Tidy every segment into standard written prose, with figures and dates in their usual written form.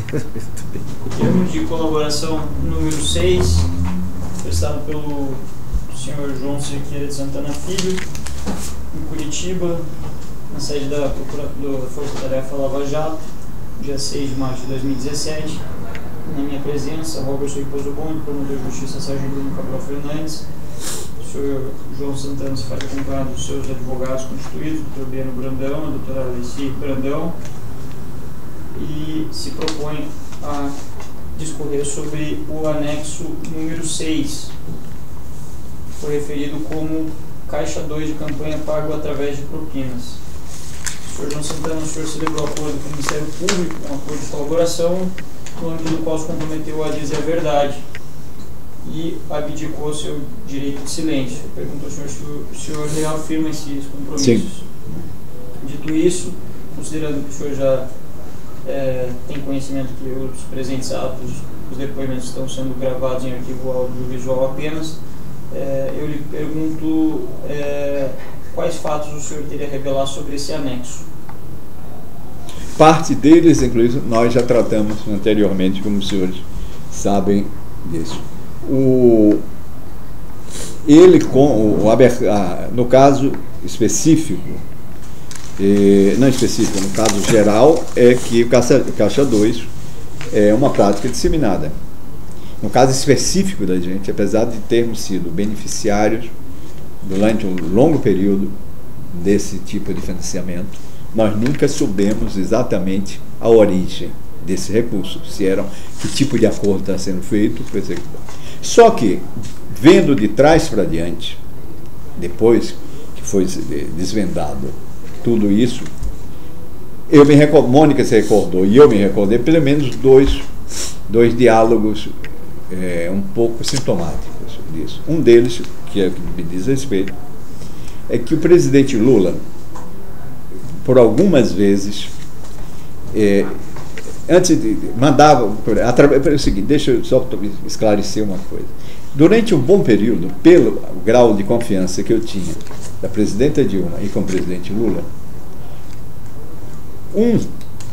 Termo de colaboração número 6, prestado pelo senhor João Cerqueira de Santana Filho, em Curitiba, na sede da Força Tarefa Lava Jato, dia 6 de março de 2017. Na minha presença, Roberto Riposo Bond, promotor de Justiça Sérgio Bruno Cabral Fernandes. O senhor João Santana se faz acompanhado dos seus advogados constituídos, o doutor Beno Brandão, a doutora Alice Brandão, e se propõe a discorrer sobre o anexo número 6, que foi referido como Caixa 2 de campanha pago através de propinas. O senhor João Santana, o senhor celebrou acordo com o Ministério Público, um acordo de colaboração, no âmbito do qual se comprometeu a dizer a verdade e abdicou seu direito de silêncio. Perguntou ao senhor se o senhor reafirma esses compromissos. Sim. Dito isso, considerando que o senhor já tem conhecimento que os presentes atos, os depoimentos estão sendo gravados em arquivo audiovisual apenas, eu lhe pergunto quais fatos o senhor teria a revelar sobre esse anexo. Parte deles, inclusive, nós já tratamos anteriormente, como os senhores sabem disso. No caso específico, não específico, no caso geral, é que o Caixa 2 é uma prática disseminada. No caso específico da gente, apesar de termos sido beneficiários durante um longo período desse tipo de financiamento, nós nunca soubemos exatamente a origem desse recurso, que tipo de acordo está sendo feito. Só que, vendo de trás para diante, depois que foi desvendado tudo isso, Mônica se recordou e eu me recordei pelo menos dois diálogos um pouco sintomáticos disso. Um deles, que é o que me diz respeito, é que o presidente Lula, por algumas vezes, antes de mandava, o seguinte, deixa eu só esclarecer uma coisa. Durante um bom período, pelo grau de confiança que eu tinha da presidenta Dilma e com o presidente Lula,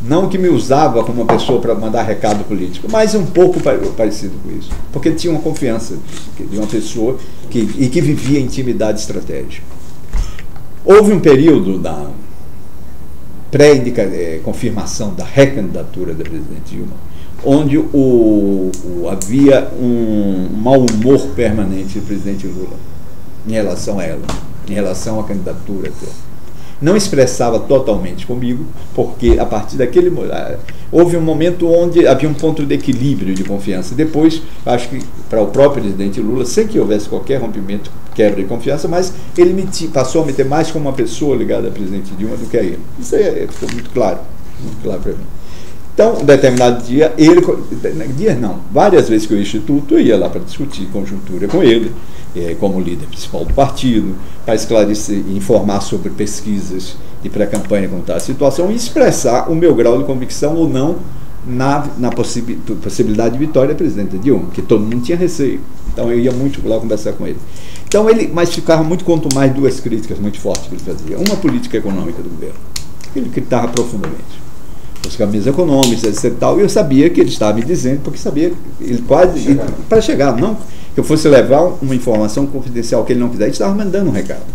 não que me usava como uma pessoa para mandar recado político, mas um pouco parecido com isso, porque tinha uma confiança de uma pessoa que vivia intimidade estratégica. Houve um período da pré-confirmação da recandidatura da presidente Dilma, onde havia um mau humor permanente do presidente Lula em relação a ela, em relação à candidatura dela. Não expressava totalmente comigo, porque a partir daquele momento houve um momento onde havia um ponto de equilíbrio de confiança. Depois, acho que para o próprio presidente Lula, sem que houvesse qualquer rompimento, quebra de confiança, mas ele passou a me ter mais como uma pessoa ligada à presidente Dilma do que a ele. Isso aí ficou muito claro para mim. Então, um determinado dia, várias vezes que eu ia ao Instituto, eu ia lá para discutir conjuntura com ele, como líder principal do partido, para esclarecer e informar sobre pesquisas de pré-campanha, como está a situação, e expressar o meu grau de convicção ou não na possibilidade de vitória da presidenta Dilma, que todo mundo tinha receio. Então eu ia muito lá conversar com ele. Então mas ficava muito, quanto mais, duas críticas muito fortes que ele fazia. Uma, política econômica do governo. Ele criticava profundamente os caminhos econômicos, etc. E eu sabia que ele estava me dizendo, porque sabia, ele quase, para chegar, não que eu fosse levar uma informação confidencial que ele não quisesse, ele estava mandando um recado.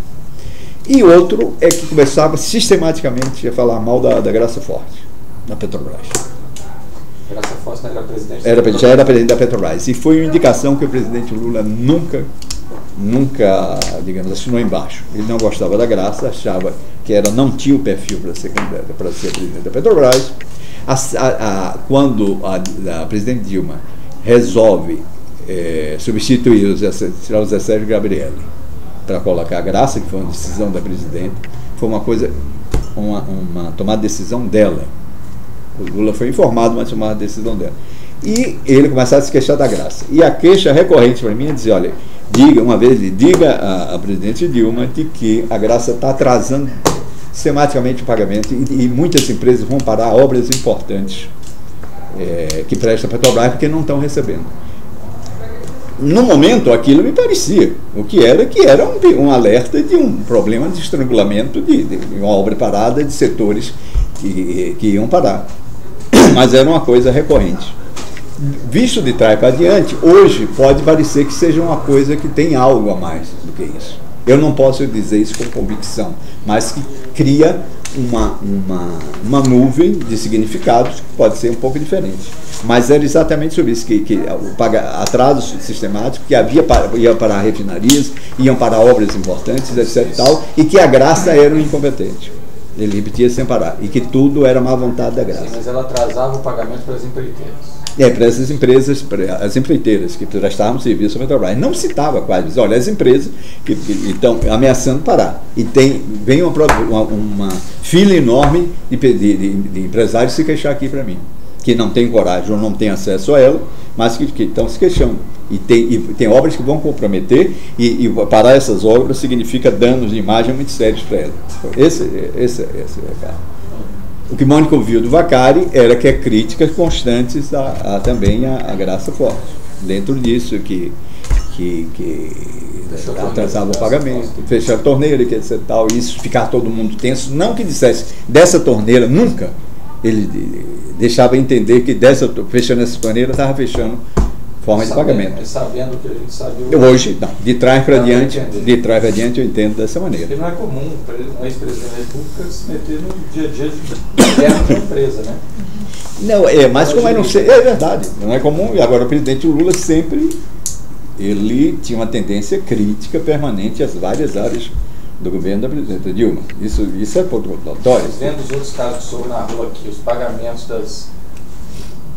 E outro é que começava sistematicamente a falar mal da Graça Forte, da Petrobras. Graça Forte não era presidente? Já era presidente da Petrobras. E foi uma indicação que o presidente Lula nunca, digamos, assinou embaixo. Ele não gostava da Graça, achava que não tinha o perfil para ser candidata, para ser presidente da Petrobras. Quando a presidente Dilma resolve substituir tirar o Zé Sérgio Gabrielli para colocar a Graça, que foi uma decisão da presidente, foi uma tomada de decisão dela. O Lula foi informado, mas tomada a decisão dela. E ele começava a se queixar da Graça. E a queixa recorrente para mim é dizer, olha, diga a presidente Dilma de que a Graça está atrasando sistematicamente o pagamento e muitas empresas vão parar obras importantes que prestam a Petrobras porque não estão recebendo. No momento, aquilo me parecia, que era um alerta de um problema de estrangulamento de uma obra parada de setores que iam parar. mas era uma coisa recorrente. Visto de trás para diante, hoje pode parecer que seja uma coisa que tem algo a mais do que isso. Eu não posso dizer isso com convicção, mas que cria uma nuvem de significados que pode ser um pouco diferente. Mas era exatamente sobre isso, que o atraso sistemático, que ia para refinarias, iam para obras importantes, etc. Tal, e que a graça era um incompetente. Ele repetia sem parar. E que tudo era má vontade da graça. Sim, mas ela atrasava o pagamento para as empreiteiras. Para essas empresas, as empreiteiras que prestavam serviço à Petrobras. Não citava quase, olha, as empresas que estão ameaçando parar. E vem uma fila enorme de empresários se queixar aqui para mim, que não tem coragem ou não tem acesso a ela, mas que estão se queixando. E tem obras que vão comprometer, e parar essas obras significa danos de imagem muito sérios para ela. Esse é o recado. O que Mônica ouviu do Vaccari era que críticas constantes também a Graça Forte. Dentro disso, que atrasava o pagamento, fechar a torneira, que etc. Tal, e isso ficar todo mundo tenso. Não que dissesse dessa torneira, nunca. Ele deixava entender que fechando essa torneira estava fechando forma de pagamento. Sabendo que a gente sabia. Hoje, não. De trás para diante eu entendo dessa maneira. Porque não é comum um ex-presidente da República se meter no dia a dia interno de uma empresa, né? Não, mas como eu não sei, é verdade, não é comum. E agora o presidente Lula sempre, ele tinha uma tendência crítica permanente às várias áreas do governo da presidenta Dilma. Isso é ponto notório. Vendo os outros casos que soube na rua aqui, os pagamentos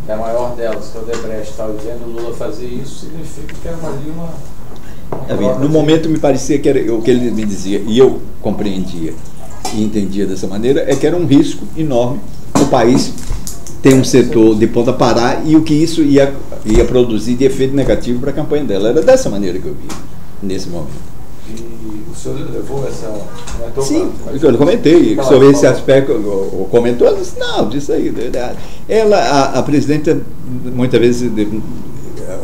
da maior delas, que é o Odebrecht, e vendo o Lula fazer isso, significa que era ali uma no momento me parecia que era o que ele me dizia, e eu compreendia e entendia dessa maneira, é que era um risco enorme o país ter um setor de ponta parar, e o que isso ia produzir de efeito negativo para a campanha dela. Era dessa maneira que eu vi, nesse momento. E o senhor levou essa... Sim, eu comentei sobre esse aspecto, comentou, ela disse, não, disso aí, a presidenta, muitas vezes,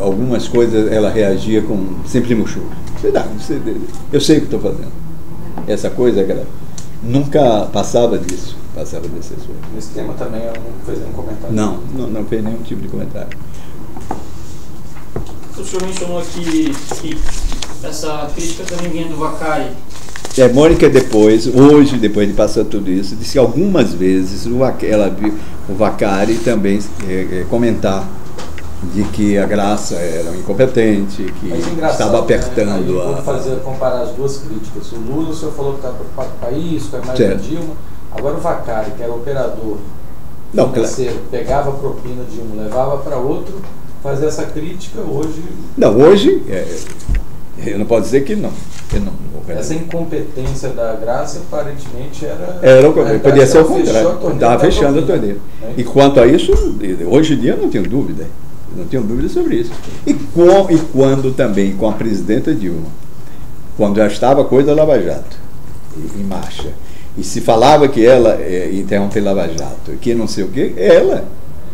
algumas coisas, ela reagia com simples murchura. Eu sei o que estou fazendo. Essa coisa, ela nunca passava disso, passava desse assunto. Nesse tema também ela não fez nenhum comentário? Não fez nenhum tipo de comentário. O senhor mencionou aqui que essa crítica também vinha do Vaccari. Mônica depois de passar tudo isso, disse que algumas vezes ela viu o Vaccari também comentar de que a Graça era um incompetente, que estava apertando. Né? Vamos comparar as duas críticas. O Lula, o senhor falou que estava preocupado com o país, com a imagem da Dilma. Agora o Vaccari, que era operador financeiro, pegava a propina de um, levava para outro, fazer essa crítica hoje... Não, hoje... eu não posso dizer que não. Essa incompetência da Graça, aparentemente, podia ser o contrário. Estava fechando a torneira. E quanto a isso, hoje em dia eu não tenho dúvida. Não tenho dúvida sobre isso. E quando também, com a presidenta Dilma, quando já estava a coisa da Lava Jato em marcha, e se falava que ela interrompeu Lava Jato, que não sei o quê,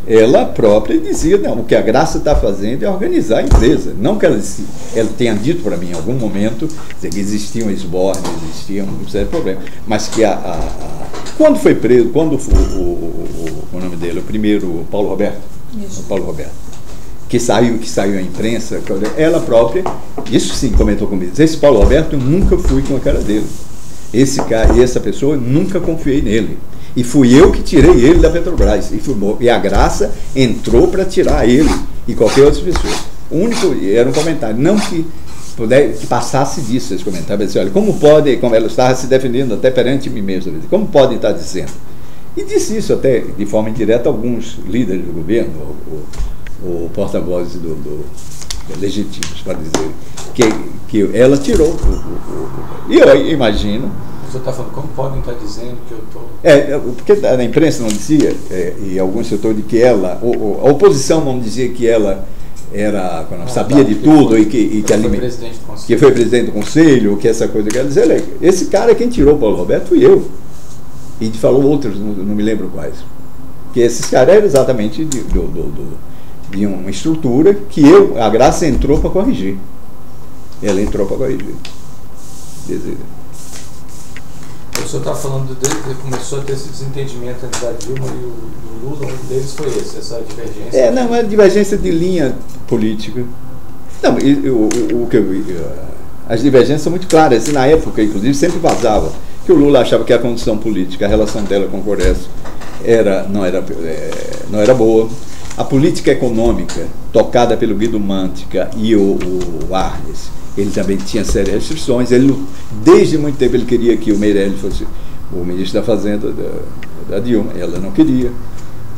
ela própria dizia, não, o que a Graça está fazendo é organizar a empresa. Não que ela tenha dito para mim em algum momento que existiam esbornes, existiam um certo problema, mas que quando foi preso, o nome dele, o primeiro, o Paulo Roberto, que saiu à imprensa, ela própria, isso sim, comentou comigo, esse Paulo Roberto, eu nunca fui com a cara dele. Essa pessoa, eu nunca confiei nele. E fui eu que tirei ele da Petrobras. E a Graça entrou para tirar ele e qualquer outra pessoa. O único, era um comentário, não que passasse disso esse comentário. Assim, olha, como pode, como ela estava se defendendo até perante mim mesmo, como podem estar dizendo? E disse isso até de forma indireta a alguns líderes do governo, o porta-vozes legítimos, para dizer que ela tirou. E eu imagino. Você está falando, como podem estar dizendo que eu estou... Porque na imprensa não dizia, e alguns setores, de que ela, a oposição não dizia que ela sabia de tudo e que foi presidente do conselho, que essa coisa que ela dizia, esse cara é quem tirou o Paulo Roberto, fui eu. E falou outros, não me lembro quais. Que esses caras eram exatamente de uma estrutura que a Graça entrou para corrigir. Ela entrou para corrigir. O senhor está falando que começou a ter esse desentendimento entre a Dilma e o Lula, um deles foi essa divergência? Não, é divergência de linha política. Não, as divergências são muito claras. E na época, inclusive, sempre vazava que o Lula achava que a condição política, a relação dela com o Congresso não era boa. A política econômica, tocada pelo Guido Mantega e o Arnes, ele também tinha sérias restrições. Ele, desde muito tempo, ele queria que o Meirelles fosse o ministro da Fazenda da Dilma. Ela não queria.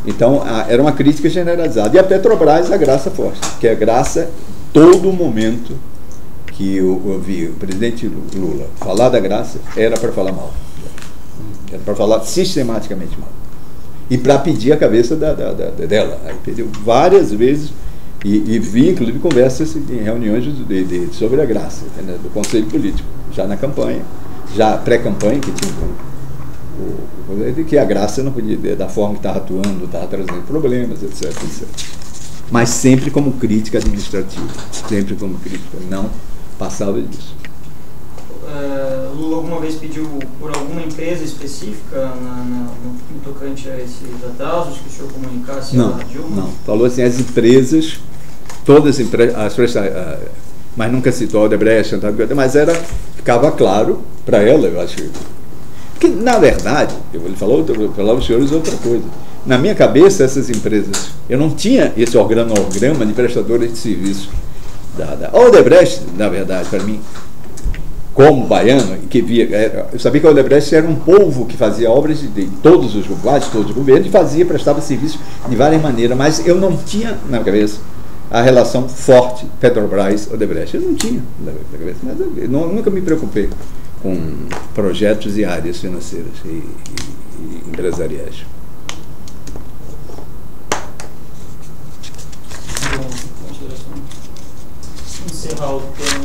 Então, era uma crítica generalizada. E a Petrobras, a graça forte, que a graça, todo momento que eu ouvi o presidente Lula falar da graça, era para falar mal. Era para falar sistematicamente mal. E para pedir a cabeça dela. Aí pediu várias vezes, e vi, inclusive, conversas em reuniões sobre a graça, né, do Conselho Político, já na campanha, já pré-campanha, que tinha que a graça não podia, da forma que estava atuando, estava trazendo problemas, etc. Mas sempre como crítica administrativa, sempre como crítica, não passava disso. Lula alguma vez pediu por alguma empresa específica no tocante a esses atrasos que o senhor comunicasse a Dilma? Não, falou assim, as empresas, todas as empresas, mas nunca citou a Odebrecht, mas ficava claro para ela, eu acho que, na verdade, ele falou aos senhores outra coisa. Na minha cabeça, essas empresas, eu não tinha esse organograma de prestadores de serviço a Odebrecht, na verdade, para mim, como baiano, eu sabia que a Odebrecht era um povo que fazia obras de todos os governos, e prestava serviço de várias maneiras, mas eu não tinha na cabeça a relação forte Petrobras-Odebrecht. Eu não tinha na cabeça, mas eu nunca me preocupei com projetos e áreas financeiras e empresariais. Encerrar o tema